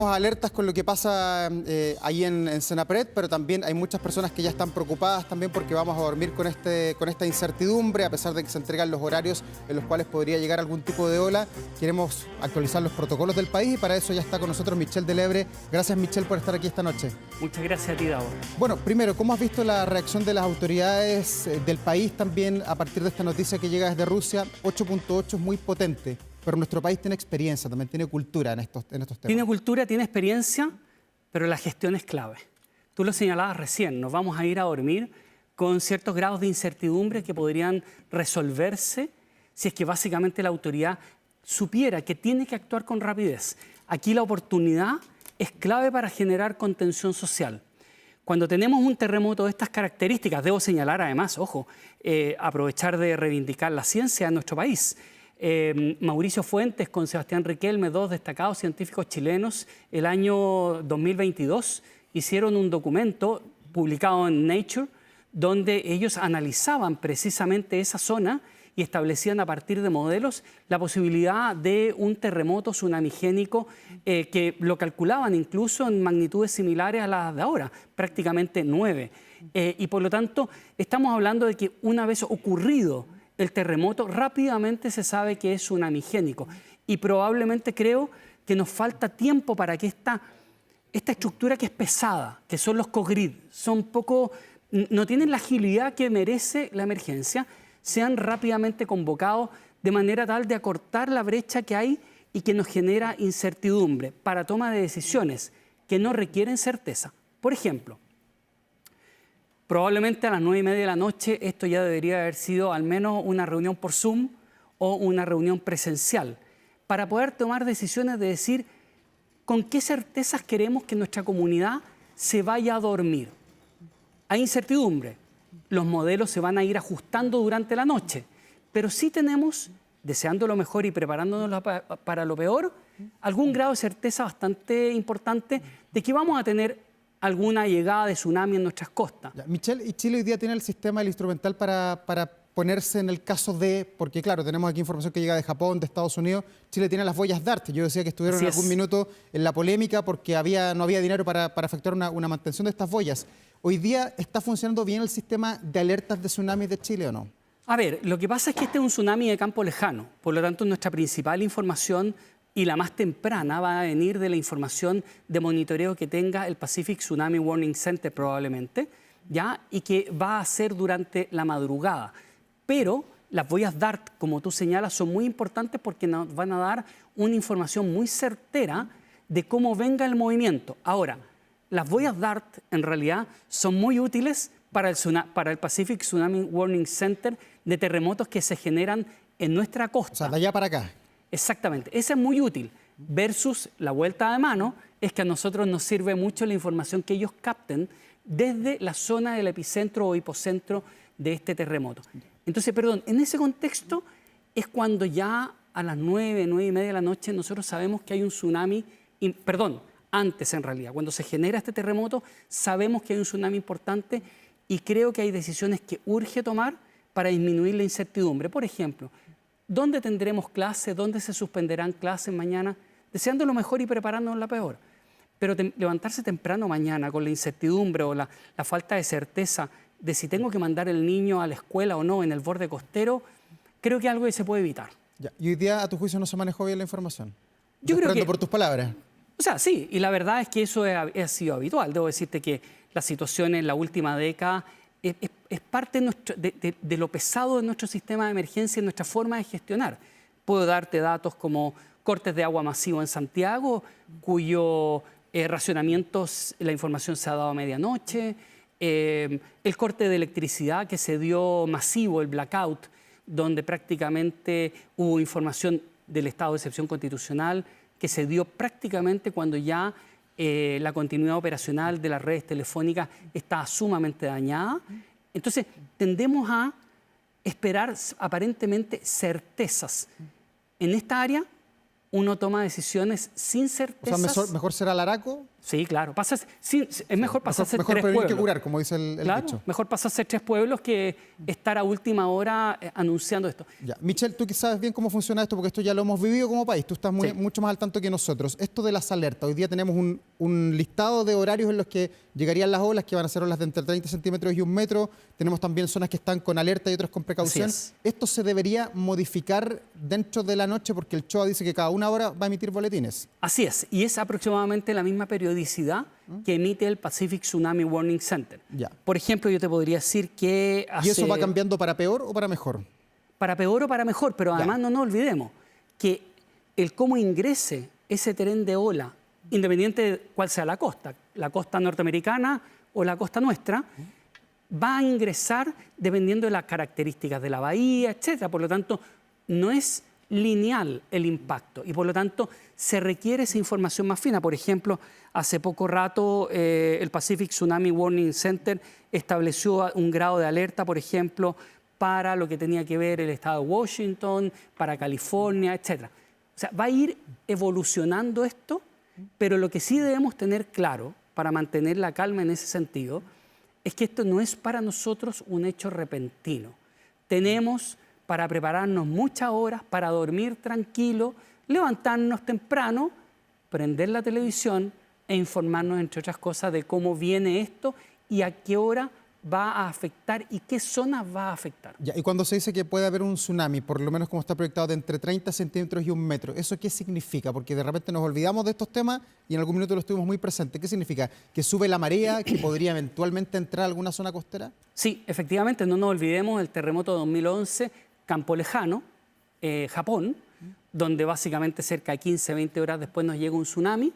Alertas con lo que pasa ahí en Senapred, pero también hay muchas personas que ya están preocupadas también porque vamos a dormir con esta incertidumbre, a pesar de que se entregan los horarios en los cuales podría llegar algún tipo de ola. Queremos actualizar los protocolos del país y para eso ya está con nosotros Michelle Delebre. Gracias, Michelle, por estar aquí esta noche. Muchas gracias a ti, Davor. Bueno, primero, ¿cómo has visto la reacción de las autoridades del país también a partir de esta noticia que llega desde Rusia? 8.8 es muy potente. Pero nuestro país tiene experiencia, también tiene cultura en estos temas. Tiene cultura, tiene experiencia, pero la gestión es clave. Tú lo señalabas recién, nos vamos a ir a dormir con ciertos grados de incertidumbre que podrían resolverse si es que básicamente la autoridad supiera que tiene que actuar con rapidez. Aquí la oportunidad es clave para generar contención social. Cuando tenemos un terremoto de estas características, debo señalar además, ojo, aprovechar de reivindicar la ciencia en nuestro país. Mauricio Fuentes con Sebastián Riquelme, dos destacados científicos chilenos, el año 2022 hicieron un documento publicado en Nature donde ellos analizaban precisamente esa zona y establecían a partir de modelos la posibilidad de un terremoto tsunamigénico que lo calculaban incluso en magnitudes similares a las de ahora, prácticamente 9. Y por lo tanto estamos hablando de que una vez ocurrido el terremoto, rápidamente se sabe que es tsunamigénico. Y probablemente creo que nos falta tiempo para que esta estructura que es pesada, que son los cogrid, no tienen la agilidad que merece la emergencia, sean rápidamente convocados de manera tal de acortar la brecha que hay y que nos genera incertidumbre para toma de decisiones que no requieren certeza. Por ejemplo, probablemente a las 9:30 de la noche esto ya debería haber sido al menos una reunión por Zoom o una reunión presencial para poder tomar decisiones de decir con qué certezas queremos que nuestra comunidad se vaya a dormir. Hay incertidumbre, los modelos se van a ir ajustando durante la noche, pero sí tenemos, deseando lo mejor y preparándonos para lo peor, algún grado de certeza bastante importante de que vamos a tener alguna llegada de tsunami en nuestras costas. Michelle, ¿y Chile hoy día tiene el sistema, el instrumental para ponerse en el caso de, porque claro, tenemos aquí información que llega de Japón, de Estados Unidos, Chile tiene las boyas DART, yo decía que estuvieron en algún minuto en la polémica porque no había dinero para efectuar una mantención de estas boyas. ¿Hoy día está funcionando bien el sistema de alertas de tsunami de Chile o no? A ver, lo que pasa es que este es un tsunami de campo lejano, por lo tanto nuestra principal información y la más temprana va a venir de la información de monitoreo que tenga el Pacific Tsunami Warning Center probablemente, ¿ya? Y que va a ser durante la madrugada. Pero las boyas DART, como tú señalas, son muy importantes porque nos van a dar una información muy certera de cómo venga el movimiento. Ahora, las boyas DART en realidad son muy útiles para el Pacific Tsunami Warning Center de terremotos que se generan en nuestra costa. O sea, de allá para acá. Exactamente, esa es muy útil, versus la vuelta de mano, es que a nosotros nos sirve mucho la información que ellos capten desde la zona del epicentro o hipocentro de este terremoto. Entonces, perdón, en ese contexto es cuando ya a las 9:30 de la noche nosotros sabemos que hay un tsunami, antes en realidad, cuando se genera este terremoto, sabemos que hay un tsunami importante y creo que hay decisiones que urge tomar para disminuir la incertidumbre. Por ejemplo, ¿dónde tendremos clases? ¿Dónde se suspenderán clases mañana? Deseando lo mejor y preparándonos la peor. Pero levantarse temprano mañana con la incertidumbre o la falta de certeza de si tengo que mandar el niño a la escuela o no en el borde costero, creo que es algo que se puede evitar. Ya. ¿Y hoy día, a tu juicio, no se manejó bien la información? Yo creo que, por tus palabras. O sea, sí, y la verdad es que eso ha sido habitual. Debo decirte que la situación en la última década es parte de lo pesado de nuestro sistema de emergencia y nuestra forma de gestionar. Puedo darte datos como cortes de agua masivo en Santiago, cuyo racionamiento, la información se ha dado a medianoche, el corte de electricidad que se dio masivo, el blackout, donde prácticamente hubo información del estado de excepción constitucional que se dio prácticamente cuando ya la continuidad operacional de las redes telefónicas está sumamente dañada. Entonces, tendemos a esperar aparentemente certezas. En esta área, uno toma decisiones sin certezas. O sea, mejor será Laraco Sí, claro. Es mejor pasarse mejor 3 prevenir pueblos. que curar, como dice el Claro, dicho. mejor pasarse 3 pueblos que estar a última hora anunciando esto. Ya. Michelle, tú que sabes bien cómo funciona esto, porque esto ya lo hemos vivido como país, tú estás Sí. mucho más al tanto que nosotros. Esto de las alertas, hoy día tenemos un listado de horarios en los que llegarían las olas, que van a ser olas de entre 30 centímetros y 1 metro. Tenemos también zonas que están con alerta y otras con precaución. Así es. Esto se debería modificar dentro de la noche porque el CHOA dice que cada 1 hora va a emitir boletines. Así es, y es aproximadamente la misma periodicidad que emite el Pacific Tsunami Warning Center. Ya. Por ejemplo, yo te podría decir que ¿Y eso va cambiando para peor o para mejor? para peor o para mejor, pero además no nos olvidemos que el cómo ingrese ese tren de ola, independiente de cuál sea la costa norteamericana o la costa nuestra, va a ingresar dependiendo de las características de la bahía, etcétera. Por lo tanto, no es lineal el impacto y por lo tanto se requiere esa información más fina. Por ejemplo, hace poco rato el Pacific Tsunami Warning Center estableció un grado de alerta, por ejemplo, para lo que tenía que ver el estado de Washington, para California, etcétera. O sea, va a ir evolucionando esto, pero lo que sí debemos tener claro para mantener la calma en ese sentido es que esto no es para nosotros un hecho repentino. Tenemos para prepararnos muchas horas, para dormir tranquilo, levantarnos temprano, prender la televisión e informarnos, entre otras cosas, de cómo viene esto y a qué hora va a afectar y qué zonas va a afectar. Ya, y cuando se dice que puede haber un tsunami, por lo menos como está proyectado, de entre 30 centímetros y 1 metro, ¿eso qué significa? Porque de repente nos olvidamos de estos temas y en algún minuto los tuvimos muy presentes. ¿Qué significa? ¿Que sube la marea, que podría eventualmente entrar a alguna zona costera? Sí, efectivamente, no nos olvidemos el terremoto de 2011, Campo Lejano, Japón, donde básicamente cerca de 15, 20 horas después nos llega un tsunami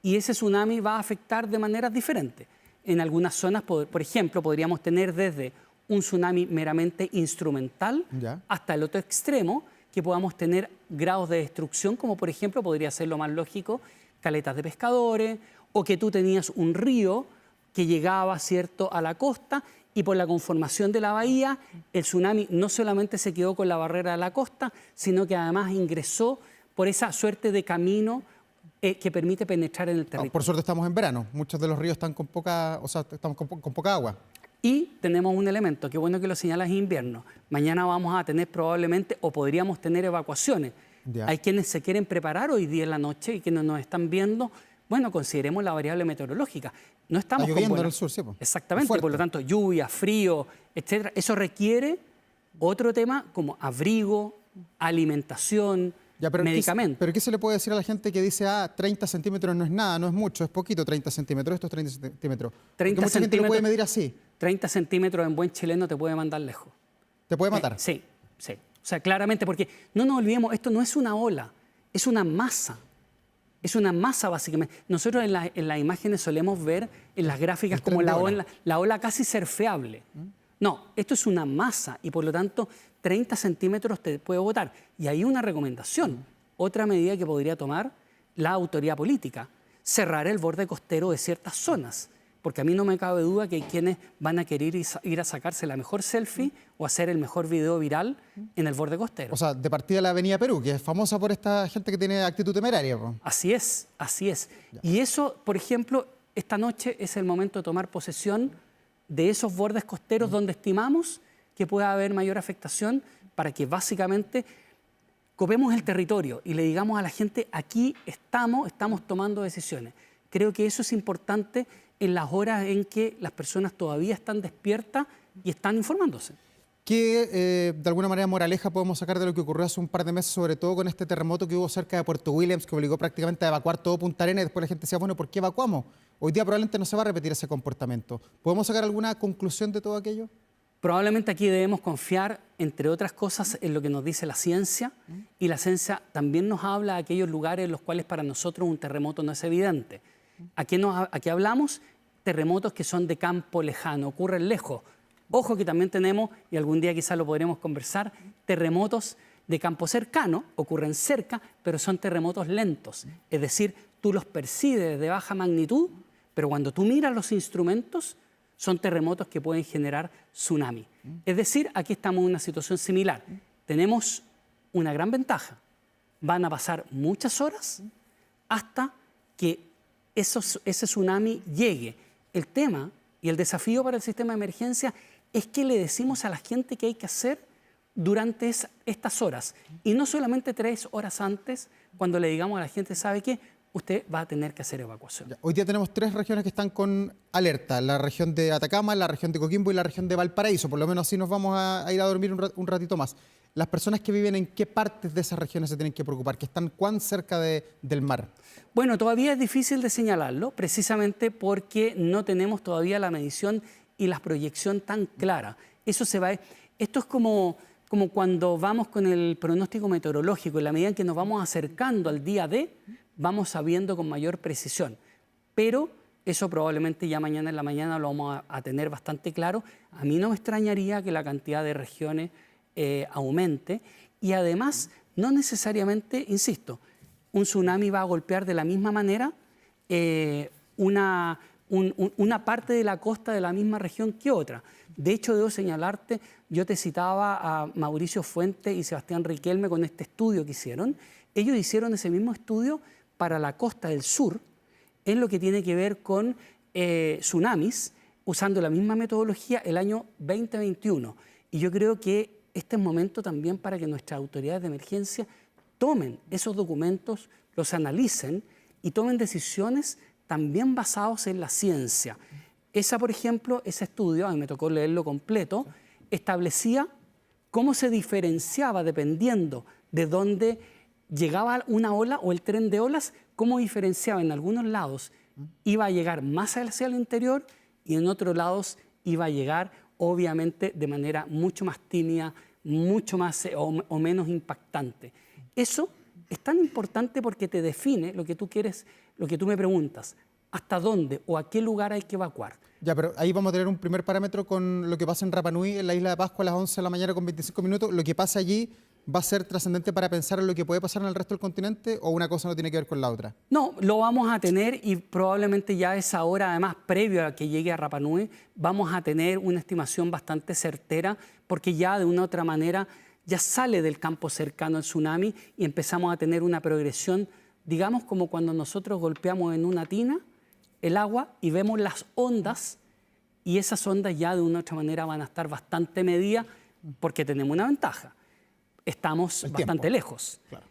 y ese tsunami va a afectar de maneras diferentes. En algunas zonas, por ejemplo, podríamos tener desde un tsunami meramente instrumental hasta el otro extremo, que podamos tener grados de destrucción, como por ejemplo podría ser lo más lógico, caletas de pescadores, o que tú tenías un río que llegaba, ¿cierto?, a la costa y por la conformación de la bahía, el tsunami no solamente se quedó con la barrera de la costa, sino que además ingresó por esa suerte de camino que permite penetrar en el territorio. Por suerte estamos en verano, muchos de los ríos están con poca, estamos con poca agua. Y tenemos un elemento, qué bueno que lo señalas, en invierno. Mañana vamos a tener probablemente, o podríamos tener evacuaciones. Hay quienes se quieren preparar hoy día en la noche y quienes nos están viendo, bueno, consideremos la variable meteorológica. No estamos está lloviendo en el sur, sí. Exactamente, por lo tanto, lluvia, frío, etcétera. Eso requiere otro tema como abrigo, alimentación, medicamentos. ¿Pero qué se le puede decir a la gente que dice, 30 centímetros no es nada, no es mucho, es poquito 30 centímetros, esto es 30 centímetros? Porque mucha gente lo puede medir así. 30 centímetros en buen chileno te puede mandar lejos. ¿Te puede matar? Sí, sí. O sea, claramente, porque no nos olvidemos, esto no es una ola, es una masa. Es una masa, básicamente. Nosotros en las imágenes solemos ver en las gráficas como la ola casi surfeable. No, esto es una masa y por lo tanto 30 centímetros te puede botar. Y hay una recomendación, otra medida que podría tomar la autoridad política, cerrar el borde costero de ciertas zonas. Porque a mí no me cabe duda que hay quienes van a querer ir a sacarse la mejor selfie o hacer el mejor video viral en el borde costero. O sea, de partida la Avenida Perú, que es famosa por esta gente que tiene actitud temeraria. Así es, así es. Y eso, por ejemplo, esta noche es el momento de tomar posesión de esos bordes costeros donde estimamos que pueda haber mayor afectación para que básicamente copemos el territorio y le digamos a la gente, aquí estamos tomando decisiones. Creo que eso es importante en las horas en que las personas todavía están despiertas y están informándose. ¿Qué, de alguna manera, moraleja podemos sacar de lo que ocurrió hace un par de meses, sobre todo con este terremoto que hubo cerca de Puerto Williams, que obligó prácticamente a evacuar todo Punta Arenas y después la gente decía, bueno, ¿por qué evacuamos? Hoy día probablemente no se va a repetir ese comportamiento. ¿Podemos sacar alguna conclusión de todo aquello? Probablemente aquí debemos confiar, entre otras cosas, en lo que nos dice la ciencia, y la ciencia también nos habla de aquellos lugares en los cuales para nosotros un terremoto no es evidente. Aquí hablamos terremotos que son de campo lejano, ocurren lejos. Ojo que también tenemos, y algún día quizás lo podremos conversar, terremotos de campo cercano, ocurren cerca, pero son terremotos lentos. Es decir, tú los percibes de baja magnitud, pero cuando tú miras los instrumentos, son terremotos que pueden generar tsunami. Es decir, aquí estamos en una situación similar. Tenemos una gran ventaja. Van a pasar muchas horas hasta que ese tsunami llegue. El tema y el desafío para el sistema de emergencia es que le decimos a la gente que hay que hacer durante estas horas. Y no solamente 3 horas antes, cuando le digamos a la gente, ¿sabe qué? Usted va a tener que hacer evacuación. Ya, hoy día tenemos 3 regiones que están con alerta, la región de Atacama, la región de Coquimbo y la región de Valparaíso. Por lo menos así nos vamos a ir a dormir un ratito más. Las personas que viven en qué partes de esas regiones se tienen que preocupar, que están cuán cerca del mar. Bueno, todavía es difícil de señalarlo, precisamente porque no tenemos todavía la medición y la proyección tan clara. Esto es como cuando vamos con el pronóstico meteorológico, en la medida en que nos vamos acercando al día D, vamos sabiendo con mayor precisión. Pero eso probablemente ya mañana en la mañana lo vamos a tener bastante claro. A mí no me extrañaría que la cantidad de regiones aumente y además no necesariamente, insisto, un tsunami va a golpear de la misma manera una parte de la costa de la misma región que otra. De hecho, debo señalarte, yo te citaba a Mauricio Fuentes y Sebastián Riquelme con este estudio que hicieron. Ellos hicieron ese mismo estudio para la costa del sur, en lo que tiene que ver con tsunamis, usando la misma metodología el año 2021. Y yo creo que este es momento también para que nuestras autoridades de emergencia tomen esos documentos, los analicen y tomen decisiones también basados en la ciencia. Por ejemplo, ese estudio, a mí me tocó leerlo completo, establecía cómo se diferenciaba dependiendo de dónde llegaba una ola o el tren de olas, cómo diferenciaba en algunos lados, iba a llegar más hacia el interior y en otros lados iba a llegar obviamente de manera mucho más tímida, mucho más o menos impactante. Eso es tan importante porque te define lo que tú quieres, lo que tú me preguntas, hasta dónde o a qué lugar hay que evacuar. Ya, pero ahí vamos a tener un primer parámetro con lo que pasa en Rapa Nui, en la isla de Pascua, a las 11 de la mañana con 25 minutos. ¿Lo que pasa allí va a ser trascendente para pensar en lo que puede pasar en el resto del continente o una cosa no tiene que ver con la otra? No, lo vamos a tener y probablemente ya a esa hora, además previo a que llegue a Rapa Nui, vamos a tener una estimación bastante certera porque ya de una u otra manera ya sale del campo cercano el tsunami y empezamos a tener una progresión, digamos como cuando nosotros golpeamos en una tina el agua y vemos las ondas y esas ondas ya de una u otra manera van a estar bastante medidas porque tenemos una ventaja. Estamos bastante lejos. Claro.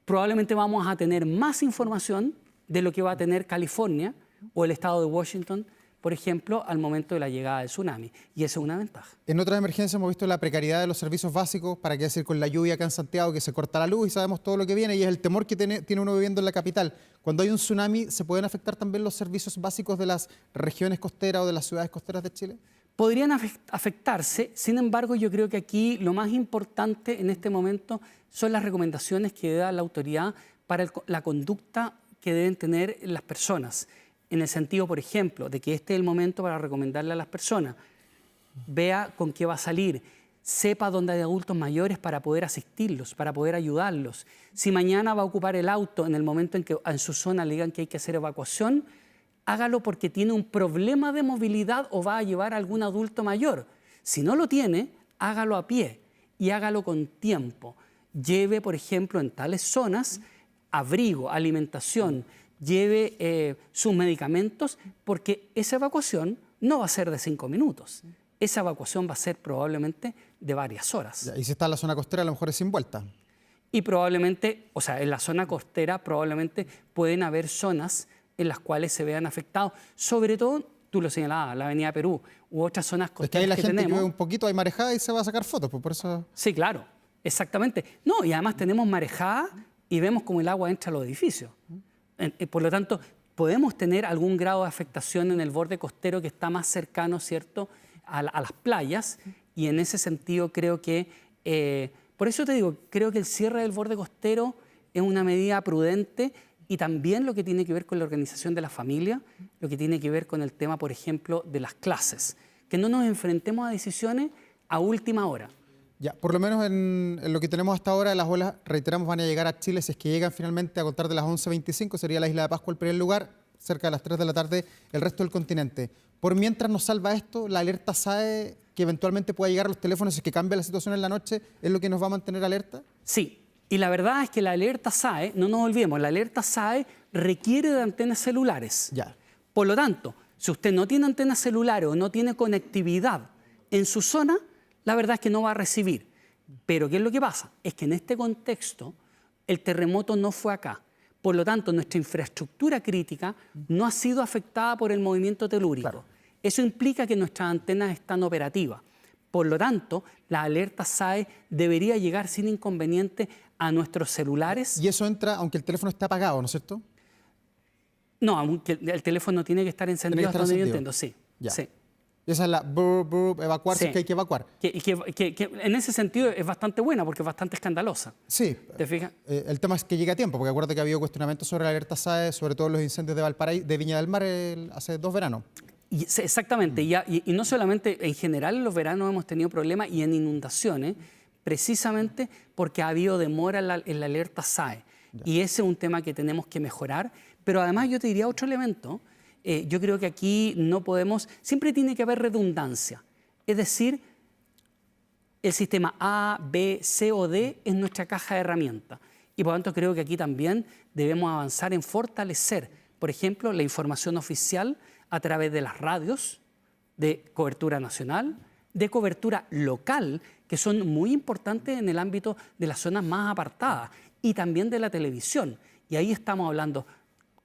Probablemente vamos a tener más información de lo que va a tener California o el estado de Washington, por ejemplo, al momento de la llegada del tsunami. Y esa es una ventaja. En otras emergencias hemos visto la precariedad de los servicios básicos, para qué decir con la lluvia acá en Santiago, que se corta la luz y sabemos todo lo que viene, y es el temor que tiene uno viviendo en la capital. Cuando hay un tsunami, ¿se pueden afectar también los servicios básicos de las regiones costeras o de las ciudades costeras de Chile? Podrían afectarse, sin embargo, yo creo que aquí lo más importante en este momento son las recomendaciones que da la autoridad para la conducta que deben tener las personas. En el sentido, por ejemplo, de que este es el momento para recomendarle a las personas, vea con qué va a salir, sepa dónde hay adultos mayores para poder asistirlos, para poder ayudarlos. Si mañana va a ocupar el auto en el momento en que en su zona le digan que hay que hacer evacuación, hágalo porque tiene un problema de movilidad o va a llevar a algún adulto mayor. Si no lo tiene, hágalo a pie y hágalo con tiempo. Lleve, por ejemplo, en tales zonas, abrigo, alimentación, lleve sus medicamentos, porque esa evacuación no va a ser de 5 minutos. Esa evacuación va a ser probablemente de varias horas. Y si está en la zona costera, a lo mejor es sin vuelta. Y probablemente, o sea, en la zona costera probablemente pueden haber zonas en las cuales se vean afectados, sobre todo, tú lo señalabas, la Avenida Perú u otras zonas costeras. Es que ahí la gente tenemos. que ve un poquito, hay marejada y se va a sacar fotos, pues por eso... Sí, claro, exactamente. No, y además tenemos marejada y vemos cómo el agua entra a los edificios. Por lo tanto, podemos tener algún grado de afectación en el borde costero que está más cercano, ¿cierto?, a las playas, y en ese sentido creo que, por eso te digo, creo que el cierre del borde costero es una medida prudente. Y también lo que tiene que ver con la organización de la familia, lo que tiene que ver con el tema, por ejemplo, de las clases. Que no nos enfrentemos a decisiones a última hora. Ya, por lo menos en lo que tenemos hasta ahora, las olas, reiteramos, van a llegar a Chile. Si es que llegan finalmente a contar de las 11:25, sería la isla de Pascua el primer lugar, cerca de las 3 de la tarde el resto del continente. Por mientras nos salva esto, la alerta SAE, que eventualmente pueda llegar a los teléfonos, si es que cambia la situación en la noche, ¿es lo que nos va a mantener alerta? Sí. Y la verdad es que la alerta SAE, no nos olvidemos, la alerta SAE requiere de antenas celulares. Ya. Por lo tanto, si usted no tiene antenas celulares o no tiene conectividad en su zona, la verdad es que no va a recibir. Pero ¿qué es lo que pasa? Es que en este contexto el terremoto no fue acá. Por lo tanto, nuestra infraestructura crítica no ha sido afectada por el movimiento telúrico. Claro. Eso implica que nuestras antenas están operativas. Por lo tanto, la alerta SAE debería llegar sin inconveniente a nuestros celulares. Y eso entra aunque el teléfono esté apagado, ¿no es cierto? No, aunque el teléfono tiene que estar encendido, hasta donde yo entiendo, sí. Ya. Sí. Esa es la evacuar, sí, si es que hay que evacuar. Que en ese sentido es bastante buena porque es bastante escandalosa. Sí. ¿Te fijas? El tema es que llegue a tiempo, porque acuérdate que ha habido cuestionamientos sobre la alerta SAE, sobre todo los incendios de Valparaíso, de Viña del Mar hace 2 veranos. Exactamente, y no solamente, en general en los veranos hemos tenido problemas y en inundaciones, precisamente porque ha habido demora en la alerta SAE. Ya. Y ese es un tema que tenemos que mejorar, pero además yo te diría otro elemento. Yo creo que aquí no podemos, siempre tiene que haber redundancia, es decir, el sistema A, B, C o D es nuestra caja de herramientas y por lo tanto creo que aquí también debemos avanzar en fortalecer, por ejemplo, la información oficial a través de las radios de cobertura nacional, de cobertura local, que son muy importantes en el ámbito de las zonas más apartadas, y también de la televisión. Y ahí estamos hablando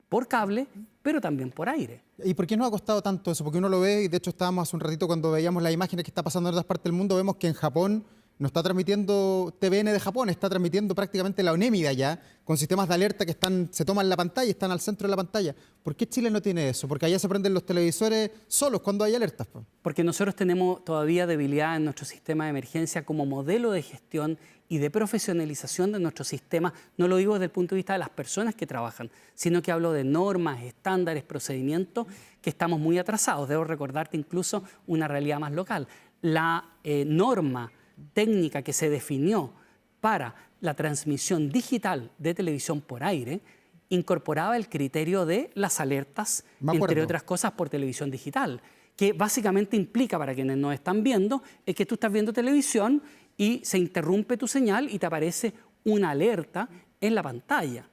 por cable, pero también por aire. ¿Y por qué nos ha costado tanto eso? Porque uno lo ve, y de hecho estábamos hace un ratito cuando veíamos las imágenes que está pasando en otras partes del mundo, vemos que en Japón no está transmitiendo TVN de Japón, está transmitiendo prácticamente la ONEMI de allá, con sistemas de alerta que se toman la pantalla y están al centro de la pantalla. ¿Por qué Chile no tiene eso? Porque allá se prenden los televisores solos cuando hay alertas. Porque nosotros tenemos todavía debilidad en nuestro sistema de emergencia como modelo de gestión y de profesionalización de nuestro sistema. No lo digo desde el punto de vista de las personas que trabajan, sino que hablo de normas, estándares, procedimientos, que estamos muy atrasados. Debo recordarte incluso una realidad más local. La norma técnica que se definió para la transmisión digital de televisión por aire incorporaba el criterio de las alertas, entre otras cosas, por televisión digital, que básicamente implica, para quienes nos están viendo, es que tú estás viendo televisión y se interrumpe tu señal y te aparece una alerta en la pantalla.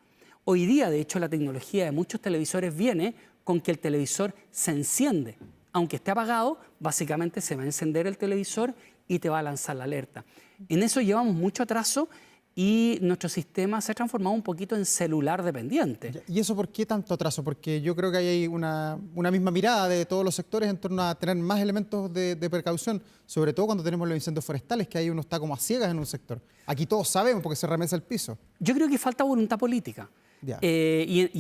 Hoy día, de hecho, la tecnología de muchos televisores viene con que el televisor se enciende. Aunque esté apagado, básicamente se va a encender el televisor y te va a lanzar la alerta. En eso llevamos mucho atraso y nuestro sistema se ha transformado un poquito en celular dependiente. ¿Y eso por qué tanto atraso? Porque yo creo que hay una misma mirada de todos los sectores en torno a tener más elementos de precaución, sobre todo cuando tenemos los incendios forestales, que ahí uno está como a ciegas en un sector. Aquí todos sabemos porque se remesa el piso. Yo creo que falta voluntad política. Y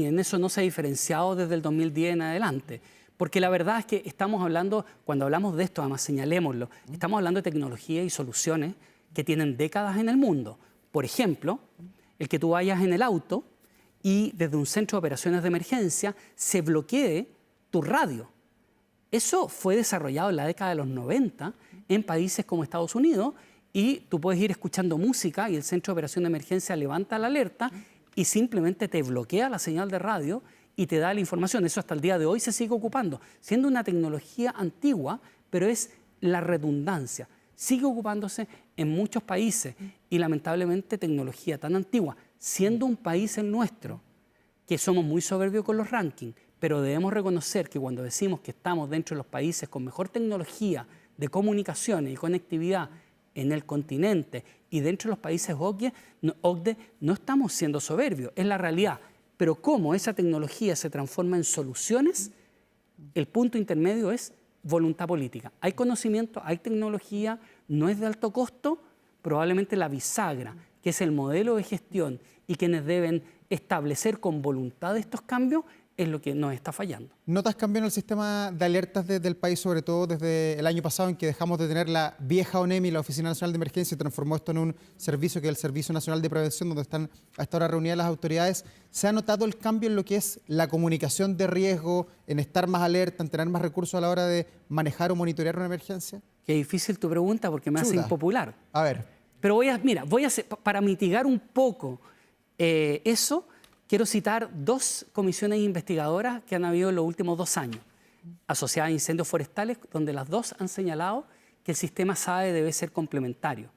en eso no se ha diferenciado desde el 2010 en adelante. Porque la verdad es que estamos hablando, cuando hablamos de esto, además señalémoslo, estamos hablando de tecnología y soluciones que tienen décadas en el mundo. Por ejemplo, el que tú vayas en el auto y desde un centro de operaciones de emergencia se bloquee tu radio. Eso fue desarrollado en la década de los 90 en países como Estados Unidos y tú puedes ir escuchando música y el centro de operación de emergencia levanta la alerta y simplemente te bloquea la señal de radio y te da la información. Eso hasta el día de hoy se sigue ocupando, siendo una tecnología antigua, pero es la redundancia. Sigue ocupándose en muchos países y lamentablemente tecnología tan antigua, siendo un país el nuestro, que somos muy soberbios con los rankings, pero debemos reconocer que cuando decimos que estamos dentro de los países con mejor tecnología de comunicaciones y conectividad en el continente y dentro de los países OCDE, no estamos siendo soberbios, es la realidad. Pero cómo esa tecnología se transforma en soluciones, el punto intermedio es voluntad política. Hay conocimiento, hay tecnología, no es de alto costo, probablemente la bisagra, que es el modelo de gestión y quienes deben establecer con voluntad estos cambios, es lo que nos está fallando. ¿Notas cambio en el sistema de alertas desde el país, sobre todo desde el año pasado en que dejamos de tener la vieja ONEMI, la Oficina Nacional de Emergencia, y transformó esto en un servicio que es el Servicio Nacional de Prevención, donde están a esta hora reunidas las autoridades? ¿Se ha notado el cambio en lo que es la comunicación de riesgo, en estar más alerta, en tener más recursos a la hora de manejar o monitorear una emergencia? Qué difícil tu pregunta porque me hace impopular. A ver. Pero voy a hacer, para mitigar un poco eso, quiero citar 2 comisiones investigadoras que han habido en los últimos 2 años, asociadas a incendios forestales, donde las 2 han señalado que el sistema SAE debe ser complementario,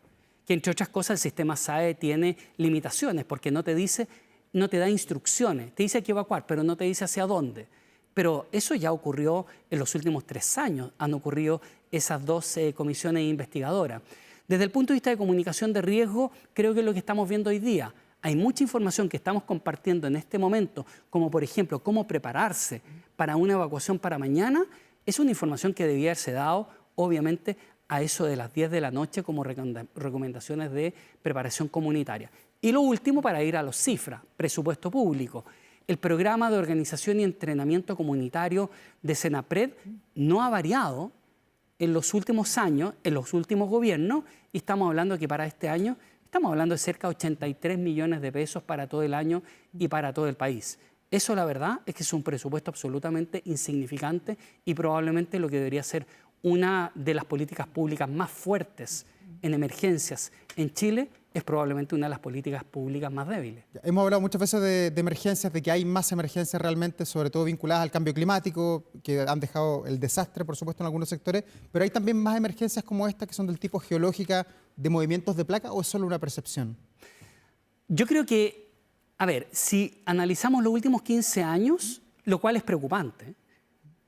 que entre otras cosas el sistema SAE tiene limitaciones porque no te dice, no te da instrucciones, te dice que evacuar, pero no te dice hacia dónde. Pero eso ya ocurrió en los últimos 3 años, han ocurrido esas 2 comisiones investigadoras. Desde el punto de vista de comunicación de riesgo, creo que es lo que estamos viendo hoy día. Hay mucha información que estamos compartiendo en este momento, como por ejemplo cómo prepararse para una evacuación para mañana. Es una información que debía haberse dado, obviamente, a eso de las 10 de la noche como recomendaciones de preparación comunitaria. Y lo último, para ir a las cifras, presupuesto público. El programa de organización y entrenamiento comunitario de Senapred no ha variado en los últimos años, en los últimos gobiernos, y estamos hablando que para este año estamos hablando de cerca de 83 millones de pesos para todo el año y para todo el país. Eso, la verdad, es que es un presupuesto absolutamente insignificante y probablemente lo que debería ser una de las políticas públicas más fuertes en emergencias en Chile es probablemente una de las políticas públicas más débiles. Hemos hablado muchas veces de emergencias, de que hay más emergencias realmente, sobre todo vinculadas al cambio climático, que han dejado el desastre, por supuesto, en algunos sectores, pero hay también más emergencias como esta que son del tipo geológica, de movimientos de placa, ¿o es solo una percepción? Yo creo que, a ver, si analizamos los últimos 15 años, lo cual es preocupante,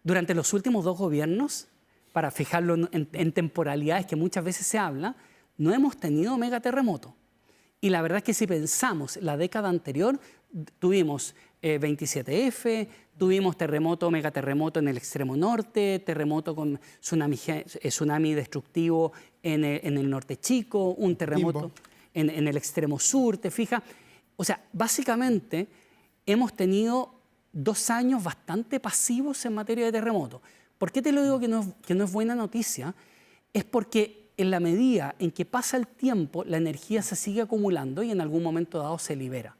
durante los últimos 2 gobiernos, para fijarlo en temporalidades que muchas veces se habla, no hemos tenido megaterremotos. Y la verdad es que si pensamos la década anterior, tuvimos 27F, tuvimos megaterremoto en el extremo norte, terremoto con tsunami destructivo en el norte chico, un terremoto en el extremo sur, ¿te fijas? O sea, básicamente hemos tenido 2 años bastante pasivos en materia de terremotos. ¿Por qué te lo digo que no es buena noticia? Es porque en la medida en que pasa el tiempo, la energía se sigue acumulando y en algún momento dado se libera.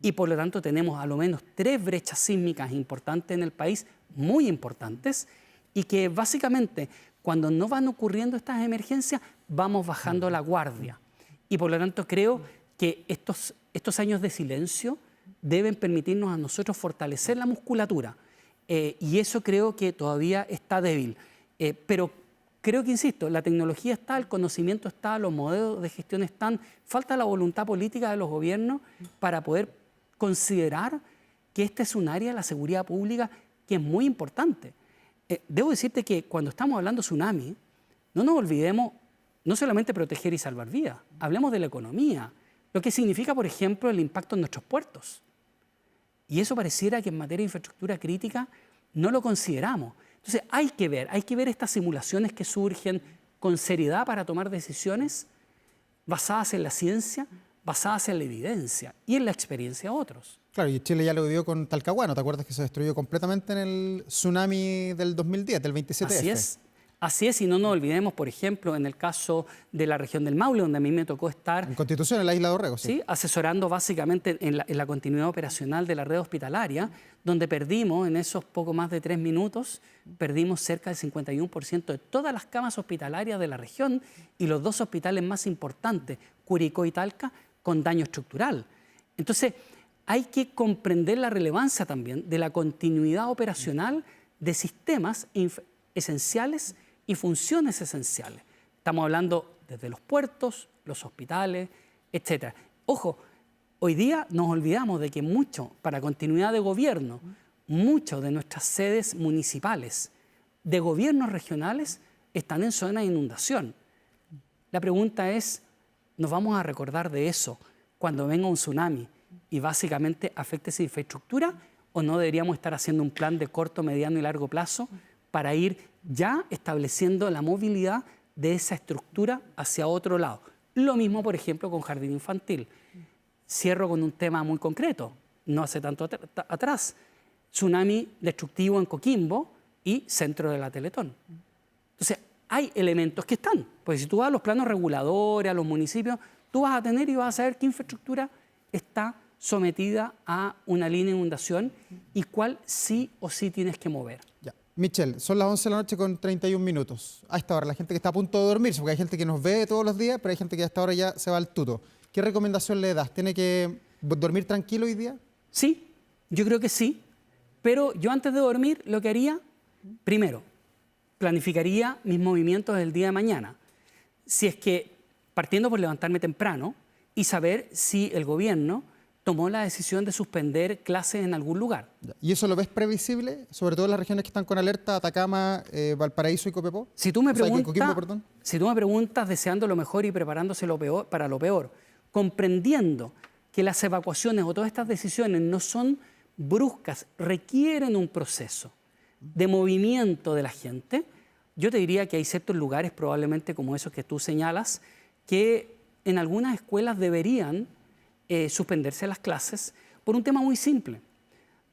Y por lo tanto tenemos a lo menos 3 brechas sísmicas importantes en el país, muy importantes, y que básicamente cuando no van ocurriendo estas emergencias, vamos bajando la guardia. Y por lo tanto creo que estos años de silencio deben permitirnos a nosotros fortalecer la musculatura. Y eso creo que todavía está débil. Pero creo que, insisto, la tecnología está, el conocimiento está, los modelos de gestión están. Falta la voluntad política de los gobiernos para poder considerar que este es un área de la seguridad pública que es muy importante. Debo decirte que cuando estamos hablando de tsunami, no nos olvidemos no solamente proteger y salvar vidas, hablemos de la economía, lo que significa, por ejemplo, el impacto en nuestros puertos. Y eso pareciera que en materia de infraestructura crítica no lo consideramos. Entonces hay que ver estas simulaciones que surgen con seriedad para tomar decisiones basadas en la ciencia, basadas en la evidencia y en la experiencia de otros. Claro, y Chile ya lo vivió con Talcahuano, ¿te acuerdas que se destruyó completamente en el tsunami del 2010, del 27F? Así es, y no nos olvidemos, por ejemplo, en el caso de la región del Maule, donde a mí me tocó estar... En Constitución, en la isla de Orrego, sí. Asesorando básicamente en la continuidad operacional de la red hospitalaria, donde perdimos, en esos poco más de 3 minutos, perdimos cerca del 51% de todas las camas hospitalarias de la región y los 2 hospitales más importantes, Curicó y Talca, con daño estructural. Entonces, hay que comprender la relevancia también de la continuidad operacional de sistemas esenciales y funciones esenciales. Estamos hablando desde los puertos, los hospitales, etc. Ojo, hoy día nos olvidamos de que para continuidad de gobierno, muchas de nuestras sedes municipales, de gobiernos regionales, están en zona de inundación. La pregunta es, ¿nos vamos a recordar de eso cuando venga un tsunami y básicamente afecte esa infraestructura? ¿O no deberíamos estar haciendo un plan de corto, mediano y largo plazo para ir ya estableciendo la movilidad de esa estructura hacia otro lado? Lo mismo, por ejemplo, con jardín infantil. Cierro con un tema muy concreto, no hace tanto atrás. Tsunami destructivo en Coquimbo y centro de la Teletón. Entonces, hay elementos que están. Pues si tú vas a los planos reguladores, a los municipios, tú vas a tener y vas a saber qué infraestructura está sometida a una línea de inundación y cuál sí o sí tienes que mover. Ya. Michelle, son las 11 de la noche con 31 minutos. A esta hora, la gente que está a punto de dormirse, porque hay gente que nos ve todos los días, pero hay gente que a esta hora ya se va al tuto. ¿Qué recomendación le das? ¿Tiene que dormir tranquilo hoy día? Sí, yo creo que sí. Pero yo antes de dormir lo que haría, primero, planificaría mis movimientos del día de mañana. Si es que partiendo por levantarme temprano y saber si el gobierno tomó la decisión de suspender clases en algún lugar. ¿Y eso lo ves previsible, sobre todo en las regiones que están con alerta, Atacama, Valparaíso y Copiapó? Si tú me Coquimbo, perdón. Si tú me preguntas deseando lo mejor y preparándose para lo peor, comprendiendo que las evacuaciones o todas estas decisiones no son bruscas, requieren un proceso de movimiento de la gente, yo te diría que hay ciertos lugares, probablemente como esos que tú señalas, que en algunas escuelas deberían suspenderse las clases por un tema muy simple.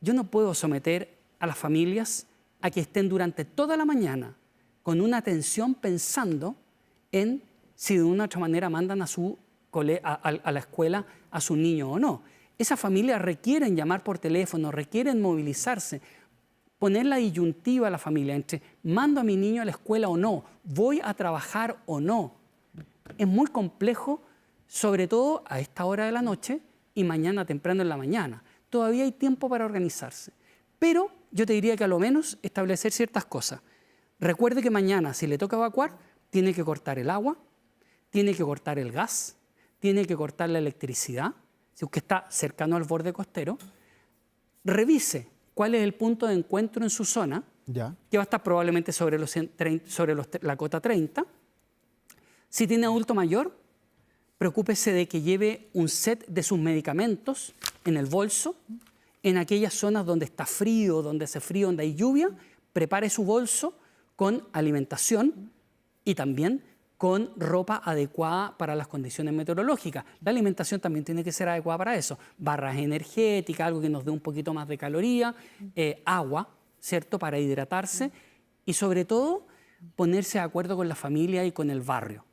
Yo no puedo someter a las familias a que estén durante toda la mañana con una atención pensando en si de una u otra manera mandan a la escuela a su niño o no. Esas familias requieren llamar por teléfono, requieren movilizarse, poner la disyuntiva a la familia entre mando a mi niño a la escuela o no, voy a trabajar o no. Es muy complejo, sobre todo a esta hora de la noche y mañana temprano en la mañana. Todavía hay tiempo para organizarse. Pero yo te diría que a lo menos establecer ciertas cosas. Recuerde que mañana, si le toca evacuar, tiene que cortar el agua, tiene que cortar el gas, tiene que cortar la electricidad, si usted está cercano al borde costero. Revise cuál es el punto de encuentro en su zona, que va a estar probablemente sobre la cota 30. Si tiene adulto mayor, preocúpese de que lleve un set de sus medicamentos en el bolso. En aquellas zonas donde está frío, donde hace frío, donde hay lluvia, prepare su bolso con alimentación y también con ropa adecuada para las condiciones meteorológicas. La alimentación también tiene que ser adecuada para eso. Barras energéticas, algo que nos dé un poquito más de caloría, agua, ¿cierto?, para hidratarse y sobre todo ponerse de acuerdo con la familia y con el barrio.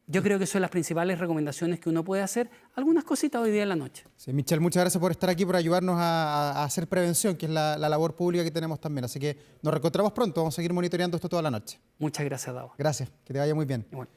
Yo creo que son las principales recomendaciones que uno puede hacer. Algunas cositas hoy día en la noche. Sí, Michel, muchas gracias por estar aquí, por ayudarnos a hacer prevención, que es la labor pública que tenemos también. Así que nos reencontramos pronto. Vamos a seguir monitoreando esto toda la noche. Muchas gracias, Davo. Gracias. Que te vaya muy bien. Igual.